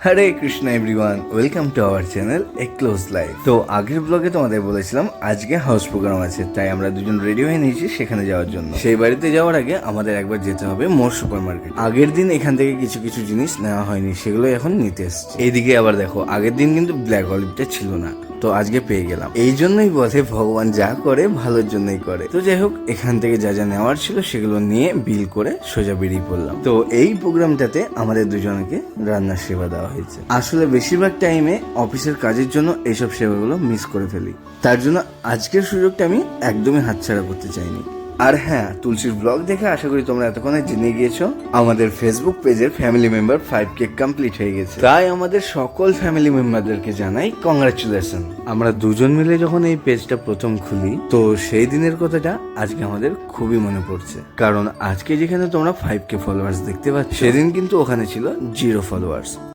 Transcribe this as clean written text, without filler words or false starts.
Hare Krishna everyone, welcome to our channel a close life. তো আগের ব্লগে তোমাদের বলেছিলাম আজকে হাউস প্রোগ্রাম আছে, তাই আমরা দুজন রেডি হয়ে নিয়েছি সেখানে যাওয়ার জন্য। সেই বাড়িতে যাওয়ার আগে আমাদের একবার যেতে হবে মোর সুপার মার্কেট। আগের দিন এখান থেকে কিছু কিছু জিনিস নেওয়া হয়নি, সেগুলো এখন নিতে এসছে। এইদিকে আবার দেখো, আগের দিন কিন্তু ব্ল্যাক অলিভটা ছিল না, তো আজকে পেয়ে গেলাম। এই জন্যই বলে ভগবান যা করে ভালোর জন্যই করে। তো যাই হোক, এখান থেকে যা যা নেওয়ার ছিল সেগুলো নিয়ে বিল করে সোজা বেরিয়ে পড়লাম। তো এই প্রোগ্রামটাতে আমাদের দুজনকে রান্নার সেবা দেওয়া হয়েছে। আসলে বেশিরভাগ টাইমে অফিসের কাজের জন্য এইসব সেবাগুলো মিস করে ফেলি, তার জন্য আজকের সুযোগটা আমি একদমই হাতছাড়া করতে চাইনি। আর হ্যাঁ, তুলসীর ব্লগ দেখে আশা করি তোমরা এতক্ষণে জেনে গিয়েছো আমাদের ফেসবুক পেজের ফ্যামিলি মেম্বার 5K কমপ্লিট হয়ে গেছে। তাই আমাদের সকল ফ্যামিলি মেম্বারদেরকে জানাই কংগ্রাচুলেশন। আমরা দুজন মিলে যখন এই পেজটা প্রথম খুলি, তো সেই দিনের কথাটা আজকে আমাদের খুবই মনে পড়ছে। কারণ আজকে যেখানে তোমরা 5K ফলোয়ার্স দেখতে পাচ্ছ, সেদিন কিন্তু ওখানে ছিল 0 ফলোয়ার্স।